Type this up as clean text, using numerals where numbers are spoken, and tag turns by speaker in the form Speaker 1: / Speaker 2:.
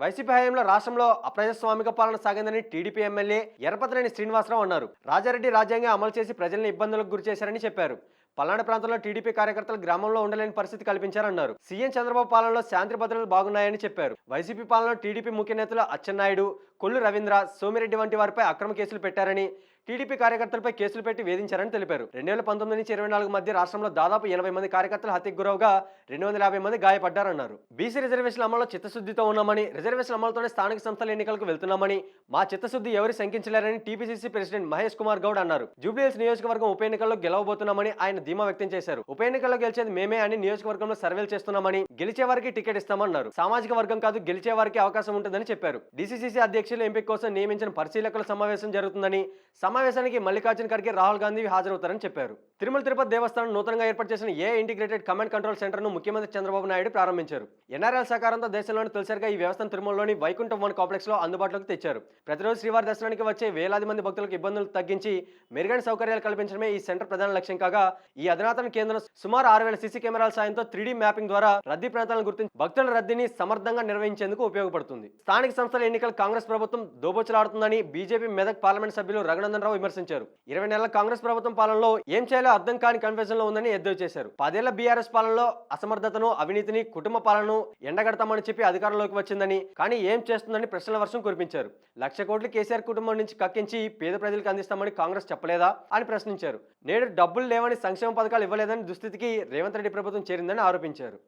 Speaker 1: YCP హయాంలో రాష్ట్రంలో అప్రజాస్వామిక పాలన సాగిందని టీడీపీ ఎమ్మెల్యే ఎర్రపతినేని శ్రీనివాసరావు అన్నారు. రాజారెడ్డి రాజ్యాంగం అమలు చేసి ప్రజల్ని ఇబ్బందులకు గురిచేశారని చెప్పారు. పల్నాడు ప్రాంతంలో టీడీపీ కార్యకర్తలు గ్రామంలో ఉండలేని పరిస్థితి కల్పించారన్నారు. సీఎం చంద్రబాబు పాలనలో శాంతి భద్రతలు బాగున్నాయని చెప్పారు. వైసీపీ పాలనలో టీడీపీ ముఖ్య నేతలు అచ్చెన్నాయుడు, కొల్లు రవీంద్ర, సోమిరెడ్డి వంటి వారిపై అక్రమ కేసులు పెట్టారని, టీడీపీ కార్యకర్తలపై కేసులు పెట్టి వేధించారని తెలిపారు. 2019 నుంచి 24 మధ్య రాష్ట్రంలో దాదాపు 80 మంది కార్యకర్తలు హత్యకు గురవగా 250 మంది గాయపడ్డారన్నారు. బీసీ రిజర్వేషన్ల అమల్లో చిత్తశుద్ధితో ఉన్నామని, రిజర్వేషన్ల అమలుతోనే స్థానిక సంస్థల ఎన్నికలకు వెళ్తున్నామని, మా చిత్తశుద్ధి ఎవరు శంకించలేరని టీపీసీసీ ప్రెసిడెంట్ మహేష్ కుమార్ గౌడ్ అన్నారు. జూబ్లీహిల్స్ నియోజకవర్గం ఉప ఎన్నికల్లో గెలవబోతున్నామని ఆయన ధీమా వ్యక్తం చేశారు. ఉప ఎన్నికల్లో గెలిచేది మేమే అని నియోజకవర్గంలో సర్వేలు చేస్తున్నామని, గెలిచే వారికి టికెట్ ఇస్తామన్నారు. సామాజిక వర్గం కాదు, గెలిచే వారికి అవకాశం ఉంటుందని చెప్పారు. డీసీసీ అధ్యక్షుల ఎంపిక కోసం నియమించిన పరిశీలకుల సమావేశం జరుగుతుందని, సమావేశానికి మల్లికార్జున ఖర్గే, రాహుల్ గాంధీ హాజరవుతారని చెప్పారు. తిరుమల తిరుపతి దేవస్థానం నూతనంగా ఏర్పాటు చేసిన ఇంటిగ్రేటెడ్ కమాండ్ కంట్రోల్ సెంటర్ ను ముఖ్యమంత్రి చంద్రబాబు నాయుడు ప్రారంభించారు. ఎన్ఆర్ఎల్ సహకారంతో దేశంలోని తొలిసారిగా ఈ వ్యవస్థను తిరుమలలోని వైకుంఠం వన్ కాంప్లెక్స్ లో అందుబాటులోకి తెచ్చారు. ప్రతిరోజు శ్రీవారి దర్శనానికి వచ్చే వేలాది మంది భక్తులకు ఇబ్బందులు తగ్గించి మెరుగైన సౌకర్యాలు కల్పించడమే ఈ సెంటర్ ప్రధాన లక్ష్యం కాగా, ఈ అధునాతన కేంద్రం సుమారు 6000 సీసీ కెమెరాల సాయంతో 3D మ్యాపింగ్ ద్వారా రద్దీ ప్రాంతాలను గుర్తించి భక్తుల రద్దీని సమర్థంగా నిర్వహించేందుకు ఉపయోగపడుతుంది. స్థానిక సంస్థల ఎన్నికలు కాంగ్రెస్ ప్రభుత్వం దోబూచులాడుతుందని బీజేపీ మెదక్ పార్లమెంట్ సభ్యులు రఘునందన్ రావు విమర్శించారు. 20 నెలల కాంగ్రెస్ ప్రభుత్వం పాలనలో ఏం చేయాలో అర్థం కాని కన్ఫ్యూజన్ లో ఉందని ఎద్దేవా చేశారు. 10 ఏళ్ల బీఆర్ఎస్ పాలనలో అసమర్థతను, అవినీతిని, కుటుంబ పాలనను ఎండగడతామని చెప్పి అధికారంలోకి వచ్చిందని, కానీ ఏం చేస్తుందని ప్రశ్నల వర్షం కురిపించారు. 1,00,000 కోట్లు కేసీఆర్ కుటుంబం నుంచి కక్కించి పేద ప్రజలకు అందిస్తామని కాంగ్రెస్ చెప్పలేదా అని ప్రశ్నించారు. నేడు డబ్బులు లేవని, సంక్షేమ పథకాలు ఇవ్వలేదని దుస్థితికి రేవంత్ రెడ్డి ప్రభుత్వం చేరిందని ఆరోపించారు.